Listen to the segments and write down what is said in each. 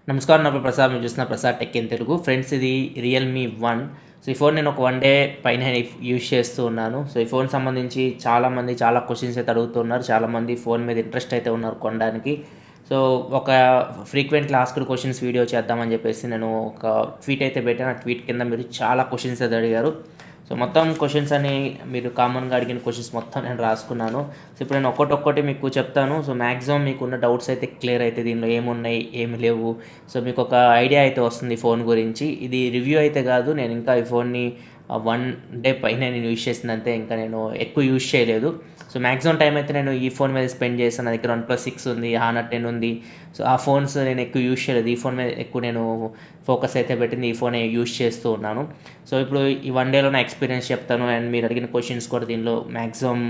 నమస్కారం. నా పేరు ప్రసాద్. మీరు చూస్తున్న Prasad tech in Telugu. Friends, ఇది రియల్మీ 1. సో ఈ ఫోన్ నేను ఒక 1 డే పైన యూజ్ చేస్తూ ఉన్నాను. సో ఈ ఫోన్ సంబంధించి చాలామంది చాలా క్వశ్చన్స్ అయితే అడుగుతున్నారు. చాలామంది ఫోన్ మీద ఇంట్రెస్ట్ అయితే ఉన్నారు కొనడానికి. సో ఒక ఫ్రీక్వెంట్లీ ఆస్క్డ్ క్వశ్చన్స్ వీడియో చేద్దామని చెప్పేసి నేను ఒక ట్వీట్ అయితే పెట్టాను. ఆ ట్వీట్ కింద మీరు చాలా క్వశ్చన్స్ అయితే అడిగారు. సో మొత్తం క్వశ్చన్స్ అని మీరు కామన్గా అడిగిన క్వశ్చన్స్ మొత్తం నేను రాసుకున్నాను. సో ఇప్పుడు నేను ఒక్కొక్కటి మీకు చెప్తాను. సో మ్యాక్సిమం మీకు ఉన్న డౌట్స్ అయితే క్లియర్ అయితే దీనిలో ఏమున్నాయి ఏమి లేవు, సో మీకు ఒక ఐడియా అయితే వస్తుంది ఫోన్ గురించి. ఇది రివ్యూ అయితే కాదు, నేను ఇంకా ఈ ఫోన్ని 1 డే పైన నేను యూజ్ చేసిందంతే, ఇంకా నేను ఎక్కువ యూజ్ చేయలేదు. సో మ్యాక్సిమం టైం అయితే నేను ఈ ఫోన్ మీద స్పెండ్ చేస్తాను. నా దగ్గర OnePlus 6 ఉంది, Honor 10 ఉంది. సో ఆ ఫోన్స్ నేను ఎక్కువ యూజ్ చేయలేదు. ఈ ఫోన్ మీద ఎక్కువ నేను ఫోకస్ అయితే పెట్టింది, ఈ ఫోనే యూజ్ చేస్తూ ఉన్నాను. సో ఇప్పుడు ఈ 1 డేలో నా ఎక్స్పీరియన్స్ చెప్తాను, అండ్ మీరు అడిగిన క్వశ్చన్స్ కూడా దీనిలో మ్యాక్సిమం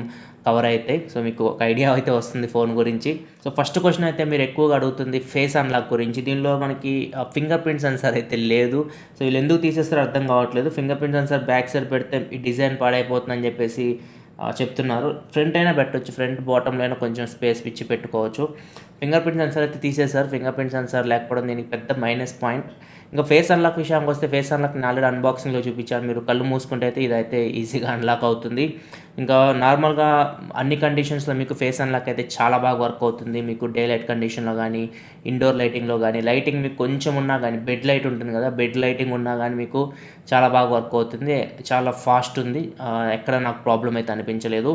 కవర్ అవుతాయి. సో మీకు ఒక ఐడియా అయితే వస్తుంది ఫోన్ గురించి. సో ఫస్ట్ క్వశ్చన్ అయితే మీరు ఎక్కువగా అడుగుతుంది ఫేస్ అన్లాక్ గురించి. దీనిలో మనకి ఫింగర్ ప్రింట్ సెన్సార్ అయితే లేదు. సో వీళ్ళు ఎందుకు తీసేస్తారో అర్థం కావట్లేదు. Finger print censor back side పెడితే ఈ డిజైన్ పాడైపోతుందని చెప్పేసి చెప్తున్నారు. ఫ్రంట్ అయినా పెట్టవచ్చు, ఫ్రంట్ బాటంలో అయినా కొంచెం స్పేస్ ఇచ్చి పెట్టుకోవచ్చు. ఫింగర్ ప్రింట్ సెన్సార్ అయితే తీసేశారు. ఫింగర్ ప్రింట్ సెన్సార్ లేకపోవడం దీనికి పెద్ద మైనస్ పాయింట్. ఇంకా ఫేస్ అన్లాక్ విషయానికి వస్తే, ఫేస్ అన్లాక్ నేను ఆల్రెడీ అన్బాక్సింగ్లో చూపించాను. మీరు కళ్ళు మూసుకుంటే అయితే ఇదైతే ఈజీగా అన్లాక్ అవుతుంది. ఇంకా నార్మల్గా అన్ని కండిషన్స్లో మీకు ఫేస్ అన్లాక్ అయితే చాలా బాగా వర్క్ అవుతుంది. మీకు డే లైట్ కండిషన్లో కానీ, ఇండోర్ లైటింగ్లో కానీ, లైటింగ్ మీకు కొంచెం ఉన్నా కానీ, బెడ్ లైట్ ఉంటుంది కదా, బెడ్ లైటింగ్ ఉన్నా కానీ మీకు చాలా బాగా వర్క్ అవుతుంది. చాలా ఫాస్ట్ ఉంది, ఎక్కడ నాకు ప్రాబ్లం అయితే అనిపించలేదు.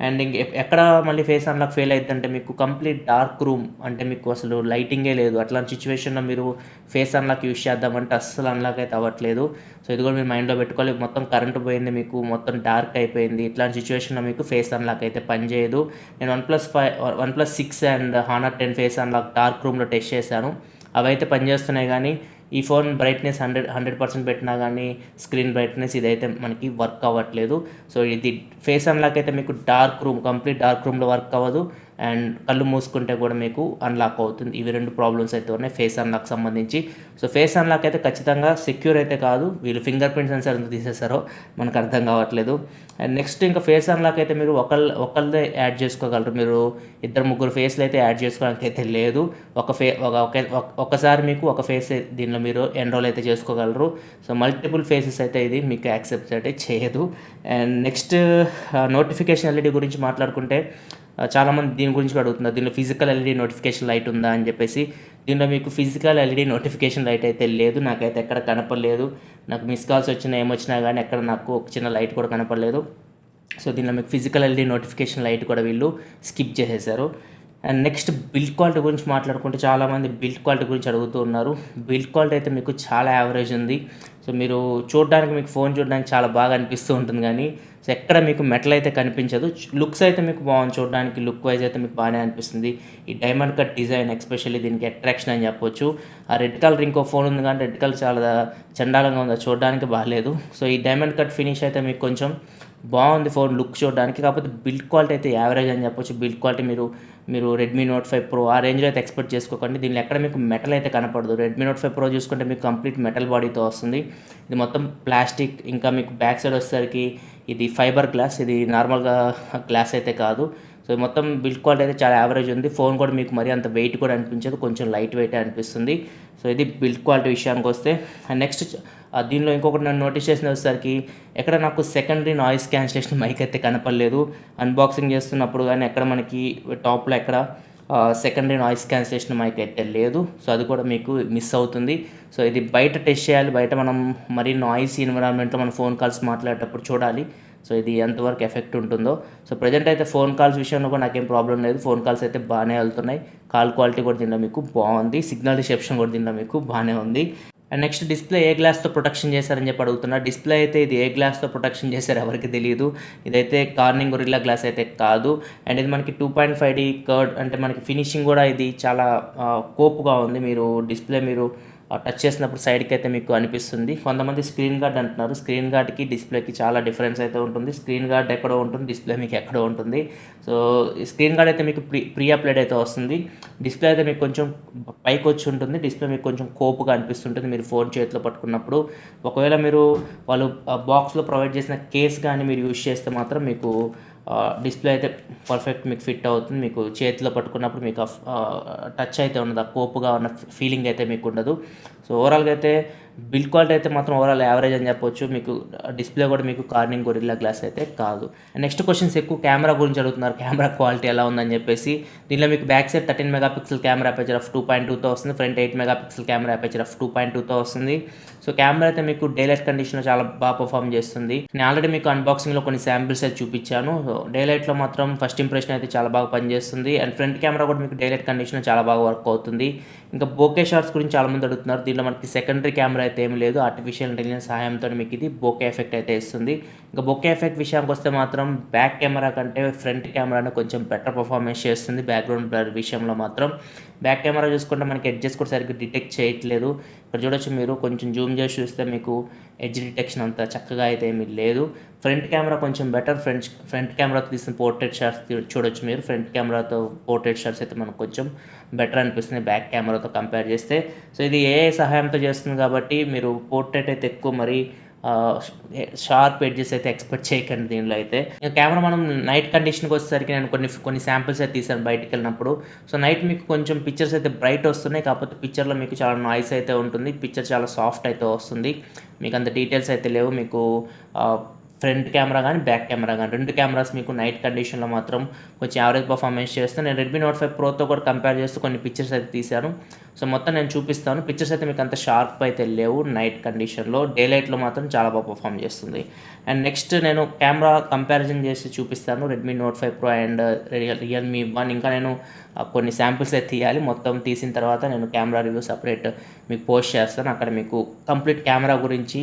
అండ్ ఎక్కడ మళ్ళీ ఫేస్ అన్లాక్ ఫెయిల్ అవుతుందంటే, మీకు కంప్లీట్ డార్క్ రూమ్ అంటే మీకు అసలు లైటింగే లేదు, అట్లాంటి సిచ్యువేషన్లో మీరు ఫేస్ అన్లాక్ యూజ్ చేద్దామంటే అస్సలు అన్లాక్ అయితే అవ్వట్లేదు. సో ఇది కూడా మీరు మైండ్లో పెట్టుకోవాలి. మొత్తం కరెంట్ పోయింది, మీకు మొత్తం డార్క్ అయిపోయింది, ఇట్లాంటి సిచ్యువేషన్లో మీకు ఫేస్ అన్లాక్ అయితే పనిచేయదు. నేను OnePlus 6 and Honor 10 face unlock dark రూమ్లో టెస్ట్ చేశాను. అవి అయితే పనిచేస్తున్నాయి, కానీ ఈ ఫోన్ బ్రైట్నెస్ 100% పెట్టినా కానీ స్క్రీన్ బ్రైట్నెస్ ఇదైతే మనకి వర్క్ అవ్వట్లేదు. సో ఇది ఫేస్ అన్లాక్ అయితే మీకు కంప్లీట్ డార్క్ రూమ్లో వర్క్ అవ్వదు, అండ్ కళ్ళు మూసుకుంటే కూడా మీకు అన్లాక్ అవుతుంది. ఇవి 2 ప్రాబ్లమ్స్ అయితే ఉన్నాయి ఫేస్ అన్లాక్ సంబంధించి. సో ఫేస్ అన్లాక్ అయితే ఖచ్చితంగా సెక్యూర్ అయితే కాదు. వీళ్ళు ఫింగర్ ప్రింట్ సెన్సార్ ఎందుకు తీసేస్తారో మనకు అర్థం కావట్లేదు. అండ్ నెక్స్ట్ ఇంకా ఫేస్ అన్లాక్ అయితే మీరు ఒకళ్ళదే యాడ్ చేసుకోగలరు. మీరు 2-3 ఫేస్లు అయితే యాడ్ చేసుకోవడానికి అయితే లేదు. ఒకసారి మీకు ఒక ఫేస్ దీనిలో మీరు ఎన్రోల్ అయితే చేసుకోగలరు. సో మల్టిపుల్ ఫేసెస్ అయితే ఇది మీకు యాక్సెప్ట్ అయితే చేయదు. అండ్ నెక్స్ట్ నోటిఫికేషన్ ఎల్ఈడి గురించి మాట్లాడుకుంటే, చాలామంది దీని గురించి అడుగుతున్నారు, దీనిలో ఫిజికల్ ఎల్ఈడి నోటిఫికేషన్ లైట్ ఉందా అని చెప్పేసి. దీనిలో మీకు ఫిజికల్ ఎల్ఈడి నోటిఫికేషన్ లైట్ అయితే లేదు, నాకైతే ఎక్కడ కనపడలేదు. నాకు మిస్ కాల్స్ వచ్చినా ఏమొచ్చినా కానీ ఎక్కడ నాకు ఒక చిన్న లైట్ కూడా కనపడలేదు. సో దీనిలో మీకు ఫిజికల్ ఎల్ఈడి నోటిఫికేషన్ లైట్ కూడా వీళ్ళు స్కిప్ చేసేసారు. అండ్ నెక్స్ట్ బిల్డ్ క్వాలిటీ గురించి మాట్లాడుకుంటే, చాలామంది బిల్డ్ క్వాలిటీ గురించి అడుగుతూ ఉన్నారు. బిల్డ్ క్వాలిటీ అయితే మీకు చాలా యావరేజ్ ఉంది. సో మీరు మీకు ఫోన్ చూడడానికి చాలా బాగా అనిపిస్తూ ఉంటుంది, కానీ సో ఎక్కడ మీకు మెటల్ అయితే కనిపించదు. లుక్స్ అయితే మీకు బాగుంది, చూడడానికి లుక్ వైజ్ అయితే మీకు బాగానే అనిపిస్తుంది. ఈ డైమండ్ కట్ డిజైన్ ఎస్పెషల్లీ దీనికి అట్రాక్షన్ అని చెప్పొచ్చు. ఆ రెడ్ కలర్ ఇంకో ఫోన్ ఉంది, కానీ రెడ్ కలర్ చాలా చండాలంగా ఉంది, చూడడానికి బాగాలేదు. సో ఈ డైమండ్ కట్ ఫినిష్ అయితే మీకు కొంచెం బాగుంది ఫోన్ లుక్ చూడడానికి. కాకపోతే బిల్డ్ క్వాలిటీ అయితే యావరేజ్ అని చెప్పొచ్చు. బిల్డ్ క్వాలిటీ మీరు రెడ్మీ నోట్ 5 Pro ఆ రేంజ్లో అయితే ఎక్స్పెక్ట్ చేసుకోకండి. దీనిలో ఎక్కడ మీకు మెటల్ అయితే కనపడదు. రెడ్మీ నోట్ 5 Pro చూసుకుంటే మీకు కంప్లీట్ మెటల్ బాడీతో వస్తుంది. ఇది మొత్తం ప్లాస్టిక్. ఇంకా మీకు బ్యాక్ సైడ్ వచ్చేసరికి ఇది ఫైబర్ గ్లాస్, ఇది నార్మల్గా గ్లాస్ అయితే కాదు. సో మొత్తం బిల్డ్ క్వాలిటీ అయితే చాలా యావరేజ్ ఉంది. ఫోన్ కూడా మీకు మరీ అంత వెయిట్ కూడా అనిపించదు, కొంచెం లైట్ వెయిట్ అనిపిస్తుంది. సో ఇది బిల్డ్ క్వాలిటీ విషయానికి వస్తే. అండ్ నెక్స్ట్ దీనిలో ఇంకొకటి నేను నోటీస్ చేసిన వచ్చేసరికి, ఎక్కడ నాకు సెకండరీ నాయిస్ క్యాన్సిలేషన్ మైక్ అయితే కనపడలేదు. అన్బాక్సింగ్ చేస్తున్నప్పుడు కానీ ఎక్కడ మనకి టాప్లో ఎక్కడ సెకండరీ నాయిస్ క్యాన్సిలేషన్ మైక్ అయితే లేదు. సో అది కూడా మీకు మిస్ అవుతుంది. సో ఇది బయట టెస్ట్ చేయాలి. బయట మనం మరీ నాయిస్ ఎన్విరాన్మెంట్లో మనం ఫోన్ కాల్స్ మాట్లాడేటప్పుడు చూడాలి. సో ఇది ఎంతవరకు ఎఫెక్ట్ ఉంటుందో. సో ప్రజెంట్ అయితే ఫోన్ కాల్స్ విషయంలో కూడా నాకేం ప్రాబ్లం లేదు. ఫోన్ కాల్స్ అయితే బాగానే వెళ్తున్నాయి. కాల్ క్వాలిటీ కూడా దీనిలో మీకు బాగుంది. సిగ్నల్ రిసెప్షన్ కూడా దీనిలో మీకు బాగానే ఉంది. అండ్ నెక్స్ట్ డిస్ప్లే ఏ గ్లాస్తో ప్రొటెక్షన్ చేశారని చెప్పి అడుగుతున్నారు. డిస్ప్లే అయితే ఇది ఏ గ్లాస్తో ప్రొటెక్షన్ చేశారు ఎవరికి తెలియదు. ఇదైతే కార్నింగ్ గొరిల్లా గ్లాస్ అయితే కాదు. అండ్ ఇది మనకి 2.5D కర్డ్, అంటే మనకి ఫినిషింగ్ కూడా ఇది చాలా కోపుగా ఉంది. మీరు డిస్ప్లే టచ్ చేసినప్పుడు సైడ్కి అయితే మీకు అనిపిస్తుంది. కొంతమంది స్క్రీన్ గార్డ్ అంటున్నారు. స్క్రీన్ గార్డ్కి డిస్ప్లేకి చాలా డిఫరెన్స్ అయితే ఉంటుంది. స్క్రీన్ గార్డ్ ఎక్కడో ఉంటుంది, డిస్ప్లే మీకు ఎక్కడో ఉంటుంది. సో స్క్రీన్ గార్డ్ అయితే మీకు ప్రీ అప్లైడ్ అయితే వస్తుంది. డిస్ప్లే అయితే మీకు కొంచెం పైకి వచ్చి ఉంటుంది. డిస్ప్లే మీకు కొంచెం కోపుగా అనిపిస్తుంటుంది మీరు ఫోన్ చేతిలో పట్టుకున్నప్పుడు. ఒకవేళ వాళ్ళు బాక్స్లో ప్రొవైడ్ చేసిన కేస్ కానీ మీరు యూజ్ చేస్తే మాత్రం మీకు డిస్ప్లే అయితే పర్ఫెక్ట్ మీకు ఫిట్ అవుతుంది. మీకు చేతిలో పట్టుకున్నప్పుడు మీకు టచ్ అయితే ఉండదు, ఆ కోపుగా ఉన్న ఫీలింగ్ అయితే మీకు ఉండదు. సో ఓవరాల్గా అయితే బిల్డ్ క్వాలిటీ అయితే మాత్రం ఓవరాల్ యావరేజ్ అని చెప్పొచ్చు. మీకు డిస్ప్లే కూడా మీకు కార్నింగ్ గొరిల్లా గ్లాస్ అయితే కాదు. నెక్స్ట్ క్వశ్చన్స్ ఎక్కువ కెమెరా గురించి అడుగుతున్నారు, కెమెరా క్వాలిటీ ఎలా ఉందని చెప్పేసి. దీనిలో మీకు back side 13 megapixel camera aperture of 2.2తో వస్తుంది, front 8 megapixel camera aperture of 2.2తో వస్తుంది. సో కెమెరా అయితే మీకు డేలైట్ కండిషన్లో చాలా బాగా పర్ఫామ్ చేస్తుంది. నేను ఆల్రెడీ మీకు అన్బాక్సింగ్లో కొన్ని శాంపిల్స్ అయితే చూపించాను. సో డేలైట్లో మాత్రం ఫస్ట్ ఇంప్రెషన్ అయితే చాలా బాగా పనిచేస్తుంది. అండ్ ఫ్రంట్ కెమెరా కూడా మీకు డేలైట్ కండిషన్లో చాలా బాగా వర్క్ అవుతుంది. ఇంకా బోకే షాట్స్ గురించి చాలామంది అడుగుతున్నారు. దీనిలో మనకి సెకండరీ కెమెరా అయితే ఏమి లేదు, ఆర్టిఫిషియల్ ఇంటెలిజెన్స్ సహాయంతో మీకు ఇది బోకే ఎఫెక్ట్ అయితే ఇస్తుంది. ఇంకా బోకే ఎఫెక్ట్ విషయానికి వస్తే మాత్రం బ్యాక్ కెమెరా కంటే ఫ్రంట్ కెమెరానే కొంచెం బెటర్ పర్ఫార్మెన్స్ చేస్తుంది. బ్యాక్గ్రౌండ్ బ్లర్ విషయంలో మాత్రం బ్యాక్ కెమెరా చూసుకుంటే మనకి ఎడ్జెస్ కూడా సరిగ్గా డిటెక్ట్ చేయట్లేదు. ఇక్కడ చూడొచ్చు, మీరు కొంచెం జూమ్ చేసి చూస్తే మీకు ఎడ్జ్ డిటెక్షన్ అంత చక్కగా అయితే ఏమీ లేదు. ఫ్రంట్ కెమెరా కొంచెం బెటర్. ఫ్రంట్ కెమెరాతో తీసిన పోర్ట్రేట్ షాట్స్ చూడొచ్చు మీరు. ఫ్రంట్ కెమెరాతో పోర్ట్రేట్ షాట్స్ అయితే మనకు కొంచెం బెటర్ అనిపిస్తుంది బ్యాక్ కెమెరాతో కంపేర్ చేస్తే. సో ఇది ఏఐ సహాయంతో చేస్తుంది కాబట్టి మీరు పోర్ట్రేట్ అయితే ఎక్కువ మరి షార్ప్ ఎడ్జెస్ అయితే ఎక్స్పెక్ట్ చేయకండి దీనిలో అయితే. ఇంకా కెమెరా మనం నైట్ కండిషన్కి వచ్చేసరికి నేను కొన్ని శాంపిల్స్ అయితే తీసాను బయటికి వెళ్ళినప్పుడు. సో నైట్ మీకు కొంచెం పిక్చర్స్ అయితే బ్రైట్ వస్తున్నాయి, కాకపోతే పిక్చర్లో మీకు చాలా నాయిస్ అయితే ఉంటుంది. పిక్చర్ చాలా సాఫ్ట్ అయితే వస్తుంది, మీకు అంత డీటెయిల్స్ అయితే లేవు. మీకు ఫ్రంట్ కెమెరా కానీ బ్యాక్ కెమెరా కానీ రెండు కెమెరాస్ మీకు నైట్ కండిషన్లో మాత్రం కొంచెం యావరేజ్ పర్ఫార్మెన్స్ చేస్తాను. నేను రెడ్మీ నోట్ 5 ప్రోతో కూడా కంపేర్ చేస్తూ కొన్ని పిక్చర్స్ అయితే తీశాను. సో మొత్తం నేను చూపిస్తాను. పిక్చర్స్ అయితే మీకు అంత షార్ప్ అయితే లేవు నైట్ కండిషన్లో. డే లైట్లో మాత్రం చాలా బాగా పర్ఫామ్ చేస్తుంది. అండ్ నెక్స్ట్ నేను కెమెరా కంపారిజన్ చేసి చూపిస్తాను Redmi note 5 pro and Realme 1. ఇంకా నేను కొన్ని శాంపిల్స్ అయితే తీయాలి. మొత్తం తీసిన తర్వాత నేను కెమెరా రివ్యూ సపరేట్ మీకు పోస్ట్ చేస్తాను. అక్కడ మీకు కంప్లీట్ కెమెరా గురించి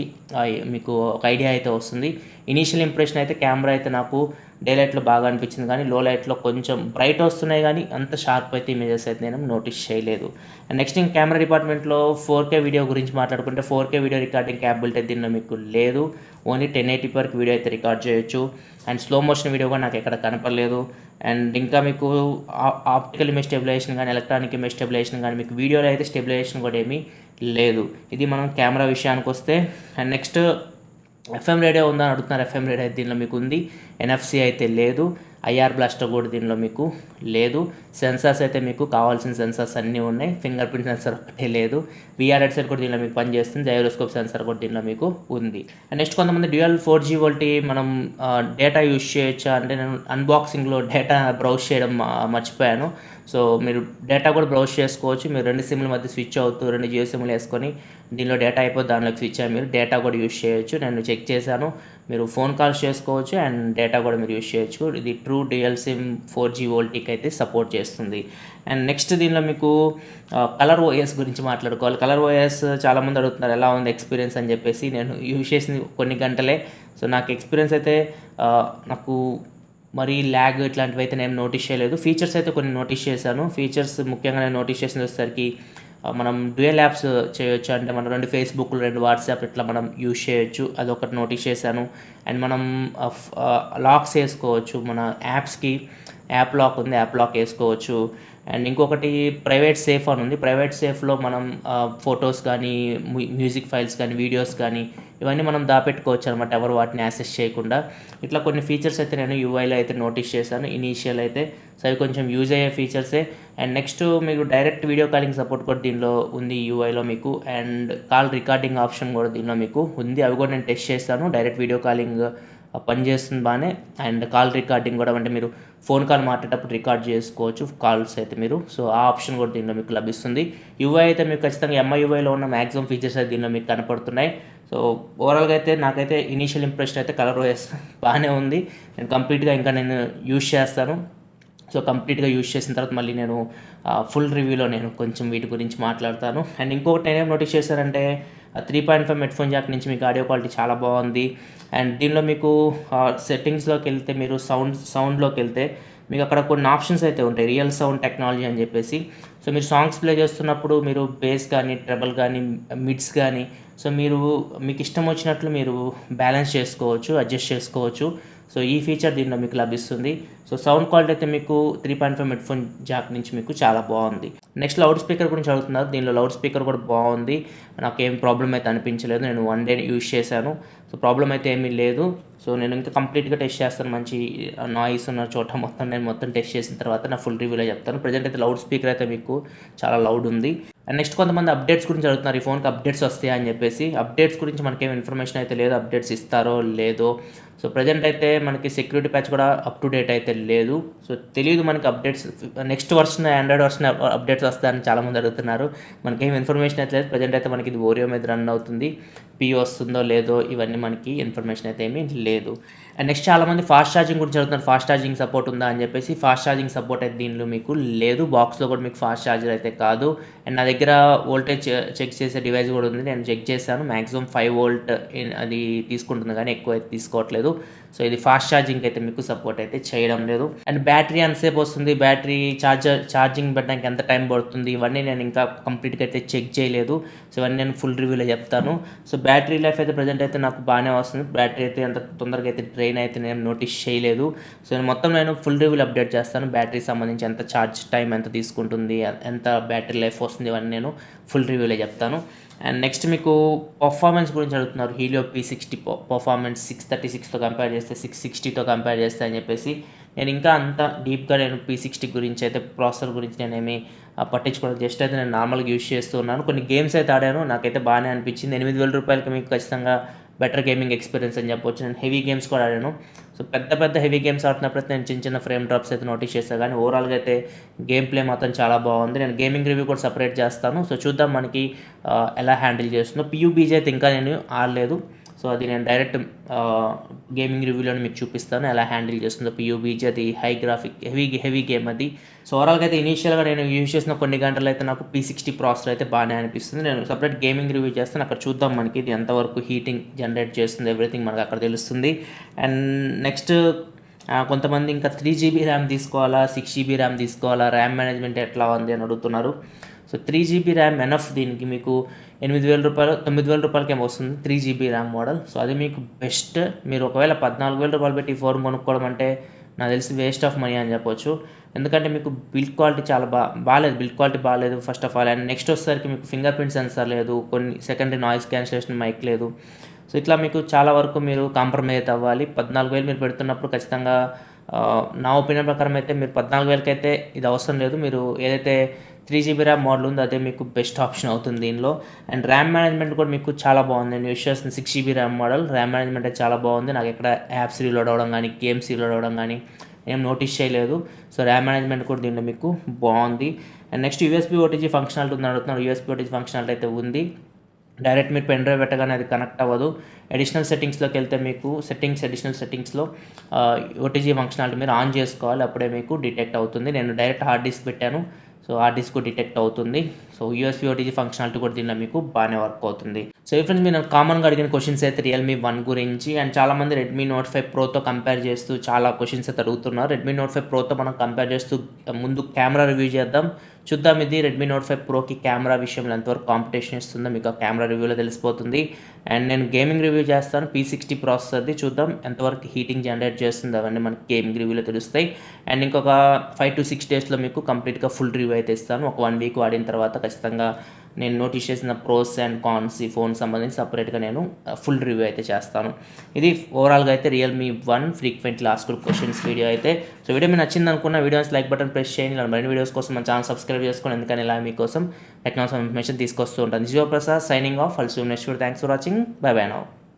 మీకు ఒక ఐడియా అయితే వస్తుంది. ఇనీషియల్ ఇంప్రెషన్ అయితే కెమెరా అయితే నాకు డే లైట్లో బాగా అనిపించింది, కానీ లో లైట్లో కొంచెం బ్రైట్ వస్తున్నాయి, కానీ అంత షార్ప్ అయితే ఇమేజెస్ అయితే నేను నోటీస్ చేయలేదు. అండ్ నెక్స్ట్ ఇంక కెమెరా డిపార్ట్మెంట్లో 4K వీడియో గురించి మాట్లాడుకుంటే 4K వీడియో రికార్డింగ్ క్యాపబిలిటీ దీనిలో మీకు లేదు. ఓన్లీ 1080p వరకు వీడియో అయితే రికార్డ్ చేయొచ్చు. అండ్ స్లో మోషన్ వీడియో కూడా నాకు ఎక్కడ కనపడలేదు. అండ్ ఇంకా మీకు ఆప్టికల్ ఇమేజ్ స్టెబిలైజేషన్ కానీ ఎలక్ట్రానిక్ ఇమేజ్ స్టెబిలైజేషన్ కానీ మీకు వీడియోలో అయితే స్టెబిలైజేషన్ కూడా ఏమీ లేదు. ఇది మనం కెమెరా విషయానికి వస్తే. అండ్ నెక్స్ట్ FM రేడియో ఉందని అడుగుతున్నారు. FM రేడియో అయితే దీనిలో మీకు ఉంది. NFC అయితే లేదు. IR బ్లాస్టర్ కూడా దీనిలో మీకు లేదు. సెన్సార్స్ అయితే మీకు కావాల్సిన సెన్సార్స్ అన్నీ ఉన్నాయి. ఫింగర్ ప్రింట్ సెన్సార్ ఒకటే లేదు. VR హెడ్సెట్ కూడా దీనిలో మీకు పనిచేస్తుంది. జైరోస్కోప్ సెన్సార్ కూడా దీనిలో మీకు ఉంది. అండ్ నెక్స్ట్ కొంతమంది డ్యూయల్ 4G వోల్టీ మనం డేటా యూజ్ చేయొచ్చా అంటే, నేను అన్బాక్సింగ్లో డేటా బ్రౌజ్ చేయడం మర్చిపోయాను. సో మీరు డేటా కూడా బ్రౌజ్ చేసుకోవచ్చు. మీరు 2 సిమ్ల మధ్య స్విచ్ అవుతూ 2 జియో సిమ్లు వేసుకొని దీనిలో డేటా అయిపోతే దానిలోకి స్విచ్ అయ్యి మీరు డేటా కూడా యూజ్ చేయొచ్చు. నేను చెక్ చేశాను, మీరు ఫోన్ కాల్స్ చేసుకోవచ్చు అండ్ డేటా కూడా మీరు యూజ్ చేయొచ్చు. ఇది ట్రూ డ్యూయల్ సిమ్ 4G వోల్టీకి అయితే సపోర్ట్ చేస్తుంది. అండ్ నెక్స్ట్ దీనిలో మీకు కలర్ ఓఎస్ గురించి మాట్లాడుకోవాలి. కలర్ ఓఎస్ చాలామంది అడుగుతున్నారు ఎలా ఉంది ఎక్స్పీరియన్స్ అని చెప్పేసి. నేను యూజ్ చేసింది కొన్ని గంటలే. సో నాకు ఎక్స్పీరియన్స్ అయితే నాకు మరి ల్యాగ్ ఇట్లాంటివి అయితే నేను నోటీస్ చేయలేదు. ఫీచర్స్ అయితే కొన్ని నోటీస్ చేశాను. ఫీచర్స్ ముఖ్యంగా నేను నోటీస్ చేసిన వచ్చేసరికి మనం డ్యూయల్ యాప్స్ చేయొచ్చు. అంటే మనం 2 ఫేస్బుక్లు 2 వాట్సాప్ ఇట్లా మనం యూజ్ చేయొచ్చు, అదొకటి నోటీస్ చేశాను. అండ్ మనం లాక్స్ వేసుకోవచ్చు. మన యాప్స్కి యాప్ లాక్ ఉంది, యాప్ లాక్ వేసుకోవచ్చు. అండ్ ఇంకొకటి ప్రైవేట్ సేఫ్ అని ఉంది. ప్రైవేట్ సేఫ్లో మనం ఫొటోస్ కానీ మ్యూజిక్ ఫైల్స్ కానీ వీడియోస్ కానీ ఇవన్నీ మనం దాపెట్టుకోవచ్చు అనమాట, ఎవరు వాటిని యాక్సెస్ చేయకుండా. ఇట్లా కొన్ని ఫీచర్స్ అయితే నేను యూఐలో అయితే నోటీస్ చేశాను ఇనీషియల్ అయితే. సో అవి కొంచెం యూజ్ అయ్యే ఫీచర్సే. అండ్ నెక్స్ట్ మీకు డైరెక్ట్ వీడియో కాలింగ్ సపోర్ట్ కూడా దీనిలో ఉంది యూఐలో మీకు. అండ్ కాల్ రికార్డింగ్ ఆప్షన్ కూడా దీనిలో మీకు ఉంది. అవి కూడా నేను టెస్ట్ చేస్తాను. డైరెక్ట్ వీడియో కాలింగ్ పనిచేస్తుంది బాగానే. అండ్ కాల్ రికార్డింగ్ కూడా, అంటే మీరు ఫోన్ కాల్ మాట్లాడేటప్పుడు రికార్డ్ చేసుకోవచ్చు కాల్స్ అయితే మీరు. సో ఆ ఆప్షన్ కూడా దీనిలో మీకు లభిస్తుంది. యూఐ అయితే మీకు ఖచ్చితంగా MIUIలో ఉన్న మ్యాక్సిమం ఫీచర్స్ అయితే దీనిలో మీకు కనపడుతున్నాయి. సో ఓవరాల్గా అయితే నాకైతే ఇనీషియల్ ఇంప్రెషన్ అయితే కలర్ ఓఎస్ బాగానే ఉంది. నేను కంప్లీట్గా ఇంకా నేను యూజ్ చేస్తాను. సో కంప్లీట్గా యూజ్ చేసిన తర్వాత మళ్ళీ నేను ఫుల్ రివ్యూలో నేను కొంచెం వీటి గురించి మాట్లాడతాను. అండ్ ఇంకొకటి నేనేం నోటీస్ చేశానంటే 3.5 హెడ్ఫోన్ జాక్ నుంచి మీకు ఆడియో క్వాలిటీ చాలా బాగుంది. అండ్ దీనిలో మీకు సెట్టింగ్స్లోకి వెళ్తే మీరు సౌండ్లోకి వెళ్తే మీకు అక్కడ కొన్ని ఆప్షన్స్ అయితే ఉంటాయి, రియల్ సౌండ్ టెక్నాలజీ అని చెప్పేసి. సో మీరు సాంగ్స్ ప్లే చేస్తున్నప్పుడు మీరు బేస్ కానీ ట్రెబుల్ కానీ మిడ్స్ కానీ సో మీకు ఇష్టం వచ్చినట్లు మీరు బ్యాలెన్స్ చేసుకోవచ్చు, అడ్జస్ట్ చేసుకోవచ్చు. సో ఈ ఫీచర్ దీనిలో మీకు లభిస్తుంది. సో సౌండ్ క్వాలిటీ అయితే మీకు 3.5 హెడ్ఫోన్ జాక్ నుంచి మీకు చాలా బాగుంది. నెక్స్ట్ లౌడ్ స్పీకర్ గురించి అడుగుతున్నారు. దీనిలో లౌడ్ స్పీకర్ కూడా బాగుంది, నాకేం ప్రాబ్లం అయితే అనిపించలేదు. నేను 1 డే యూజ్ చేశాను. సో సో ప్రాబ్లం అయితే ఏమీ లేదు. సో నేను ఇంకా కంప్లీట్గా టెస్ట్ చేస్తాను. మంచి నాయిస్ ఉన్న చోట నేను మొత్తం టెస్ట్ చేసిన తర్వాత నా ఫుల్ రివ్యూలో చెప్తాను. ప్రజెంట్ అయితే లౌడ్ స్పీకర్ అయితే మీకు చాలా లౌడ్ ఉంది. అండ్ నెక్స్ట్ కొంతమంది అప్డేట్స్ గురించి అడుగుతున్నారు, ఈ ఫోన్కి అప్డేట్స్ వస్తాయా అని చెప్పేసి. అప్డేట్స్ గురించి మనకేం ఇన్ఫర్మేషన్ అయితే లేదు, అప్డేట్స్ ఇస్తారో లేదో. సో ప్రజెంట్ అయితే మనకి సెక్యూరిటీ ప్యాచ్ కూడా అప్ టు డేట్ అయితే లేదు. సో తెలియదు మనకి updates next version Android version updates వస్తాయని చాలామంది అడుగుతున్నారు. మనకేం ఇన్ఫర్మేషన్ అయితే లేదు. ప్రజెంట్ అయితే మనకి ఇది ఓరియో మీద రన్ అవుతుంది. పిఓ వస్తుందో లేదో ఇవన్నీ మనకి ఇన్ఫర్మేషన్ అయితే ఏమీ లేదు. అండ్ నెక్స్ట్ చాలామంది ఫాస్ట్ ఛార్జింగ్ గురించి అడుగుతున్నారు, ఫాస్ట్ ఛార్జింగ్ సపోర్ట్ ఉందా అని చెప్పేసి. ఫాస్ట్ ఛార్జింగ్ సపోర్ట్ అయితే దీనిలో మీకు లేదు, బాక్స్లో కూడా మీకు ఫాస్ట్ ఛార్జర్ అయితే కాదు. అండ్ నా దగ్గర వోల్టేజ్ చెక్ చేసే డివైస్ కూడా ఉంది, నేను చెక్ చేశాను. మ్యాక్సిమం 5 వోల్ట్ అది తీసుకుంటుంది కానీ ఎక్కువ అయితే తీసుకోవట్లేదు. సో ఇది ఫాస్ట్ ఛార్జింగ్ అయితే మీకు సపోర్ట్ అయితే చేయడం లేదు. అండ్ బ్యాటరీ ఎంతసేపు వస్తుంది, బ్యాటరీ ఛార్జింగ్ పెట్టడానికి ఎంత టైం పడుతుంది, ఇవన్నీ నేను ఇంకా కంప్లీట్గా అయితే చెక్ చేయలేదు. సో ఇవన్నీ నేను ఫుల్ రివ్యూలో చెప్తాను. సో బ్యాటరీ లైఫ్ అయితే ప్రజెంట్ అయితే నాకు బాగానే వస్తుంది. బ్యాటరీ అయితే అంత తొందరగా అయితే డ్రైన్ అయితే నేను నోటీస్ చేయలేదు. సో నేను ఫుల్ రివ్యూలో అప్డేట్ చేస్తాను. బ్యాటరీకి సంబంధించి ఎంత ఛార్జ్ టైం ఎంత తీసుకుంటుంది, ఎంత బ్యాటరీ లైఫ్ వస్తుంది, ఇవన్నీ నేను ఫుల్ రివ్యూలో చెప్తాను. అండ్ నెక్స్ట్ మీకు పర్ఫార్మెన్స్ గురించి అడుగుతున్నారు. హీలియో P60 పర్ఫార్మెన్స్ 636తో కంపేర్ చేస్తే 660తో కంపేర్ చేస్తే అని చెప్పేసి. నేను ఇంకా అంత డీప్గా నేను P60 గురించి అయితే ప్రాసెసర్ గురించి నేనేమి పట్టించుకోవడం, జస్ట్ అయితే నేను నార్మల్గా యూజ్ చేస్తూ ఉన్నాను. కొన్ని గేమ్స్ అయితే ఆడాను, నాకైతే బాగానే అనిపించింది. 8,000 రూపాయలకి మీకు ఖచ్చితంగా బెటర్ గేమింగ్ ఎక్స్పీరియన్స్ అని చెప్పొచ్చు. నేను హెవీ గేమ్స్ కూడా ఆడాను. సో పెద్ద హెవీ గేమ్స్ ఆడుతున్నప్పుడు నేను చిన్న ఫ్రేమ్ డ్రాప్స్ అయితే నోటీస్ చేస్తాను, కానీ ఓవరాల్గా అయితే గేమ్ ప్లే మాత్రం చాలా బాగుంది. నేను గేమింగ్ రివ్యూ కూడా సపరేట్ చేస్తాను. సో చూద్దాం మనకి ఎలా హ్యాండిల్ చేస్తుందో. PUBG అయితే ఇంకా నేను ఆడలేదు. సో అది నేను డైరెక్ట్ గేమింగ్ రివ్యూలో మీకు చూపిస్తాను ఎలా హ్యాండిల్ చేస్తుందో. PUBG అది హై గ్రాఫిక్ హెవీ గేమ్ అది. సో ఓవరాల్గా అయితే ఇనీషియల్గా నేను యూజ్ చేసిన కొన్ని గంటలు అయితే నాకు P60 ప్రాసెసర్ అయితే బాగానే అనిపిస్తుంది. నేను సపరేట్ గేమింగ్ రివ్యూ చేస్తాను, అక్కడ చూద్దాం మనకి ఇది ఎంతవరకు హీటింగ్ జనరేట్ చేస్తుంది, ఎవ్రీథింగ్ మనకు అక్కడ తెలుస్తుంది. అండ్ నెక్స్ట్ కొంతమంది ఇంకా 3GB ర్యామ్ తీసుకోవాలా, 6GB ర్యామ్ తీసుకోవాలా, ర్యామ్ మేనేజ్మెంట్ ఎట్లా ఉంది అని అడుగుతున్నారు. So 3GB RAM enough. దీనికి మీకు 8,000 రూపాయలు 9,000 రూపాయలకి వస్తుంది 3GB ర్యామ్ మోడల్. సో అది మీకు బెస్ట్. మీరు ఒకవేళ 14,000 రూపాయలు పెట్టి ఈ ఫోన్ కొనుక్కోవడం అంటే నాకు తెలిసి వేస్ట్ ఆఫ్ మనీ అని చెప్పొచ్చు. ఎందుకంటే మీకు బిల్డ్ క్వాలిటీ చాలా బాగాలేదు, బిల్డ్ క్వాలిటీ బాగాలేదు first of all. And next వచ్చేసరికి మీకు ఫింగర్ ప్రింట్ సెన్సార్ లేదు, కొన్ని సెకండరీ నాయిస్ క్యాన్సిలేషన్ మైక్ లేదు. సో ఇట్లా మీకు చాలా వరకు మీరు కాంప్రమైజ్ అవ్వాలి. 14,000 మీరు పెడుతున్నప్పుడు ఖచ్చితంగా నా ఒపీనియన్ ప్రకారం అయితే మీరు 14,000కి అయితే ఇది అవసరం లేదు. మీరు ఏదైతే 3GB ర్యామ్ మోడల్ ఉందో అదే మీకు బెస్ట్ ఆప్షన్ అవుతుంది దీనిలో. అండ్ ర్యామ్ మేనేజ్మెంట్ కూడా మీకు చాలా బాగుంది. నేను యూస్ చేసిన 6GB RAM model, RAM management అయితే చాలా బాగుంది. నాకు ఎక్కడ యాప్స్ రీలోడ్ అవ్వడం కానీ గేమ్స్ రీలోడ్ అవ్వడం కానీ ఏం నోటీస్ చేయలేదు. సో ర్యామ్ మేనేజ్మెంట్ కూడా దీనిలో మీకు బాగుంది. And next USB OTG functionality ఉందని అడుగుతున్నారు. USB OTG ఫంక్షనాలిటీ అయితే ఉంది. డైరెక్ట్ మీరు పెన్ డ్రైవ్ పెట్టగానే అది కనెక్ట్ అవ్వదు. అడిషనల్ సెట్టింగ్స్లోకి వెళ్తే మీకు అడిషనల్ సెట్టింగ్స్లో OTG ఫంక్షనాలిటీ మీరు ఆన్ చేసుకోవాలి, అప్పుడే మీకు డిటెక్ట్ అవుతుంది. నేను డైరెక్ట్ హార్డ్ డిస్క్ పెట్టాను, సో హార్డ్ డిస్క్ డిటెక్ట్ అవుతుంది. సో USB OTG ఫంక్షనాలిటీ కూడా దీనిలో మీకు బాగానే వర్క్ అవుతుంది. సో ఫ్రెండ్స్, మీరు కామన్గా అడిగిన క్వశ్చన్స్ అయితే Realme 1 గురించి. అండ్ చాలామంది Redmi Note 5 Proతో కంపేర్ చేస్తూ చాలా క్వశ్చన్స్ అయితే అడుగుతున్నారు. Redmi Note 5 Proతో మనం కంపేర్ చేస్తూ ముందు కెమెరా రివ్యూ చేద్దాం. చూద్దాం ఇది Redmi Note 5 Proకి కెమెరా విషయంలో ఎంతవరకు కాంపిటీషన్ ఇస్తుందో మీకు ఆ కెమెరా రివ్యూలో తెలిసిపోతుంది. అండ్ నేను గేమింగ్ రివ్యూ చేస్తాను P60 ప్రాసెసర్ది. చూద్దాం ఎంతవరకు హీటింగ్ జనరేట్ చేస్తుంది, అవన్నీ మనకి గేమింగ్ రివ్యూలో తెలుస్తాయి. అండ్ ఇంకొక 5 to 6 డేస్లో మీకు కంప్లీట్గా ఫుల్ రివ్యూ అయితే ఇస్తాను. ఒక 1 వీక్ వాడిన తర్వాత ఖచ్చితంగా నేను నోటీస్ చేసిన ప్రోస్ అండ్ కాన్స్ ఈ ఫోన్ సంబంధించి సపరేట్గా నేను ఫుల్ రివ్యూ అయితే చేస్తాను. ఇది ఓవరాల్గా అయితే Realme 1 frequently asked questions video అయితే. సో వీడియో మీకు నచ్చింది అనుకున్న వీడియోస్ లైక్ బటన్ ప్రెస్ చేయండి. ఇలా మరిన్ని వీడియోస్ కోసం మన ఛానల్ సబ్స్క్రైబ్ చేసుకోండి, ఎందుకని ఇలా మీకోసం టెక్నాలజీ ఇన్ఫర్మేషన్ తీసుకొస్తూ ఉంటాను. This is your Prasad signing off. Also next video. Thanks for watching. By by now.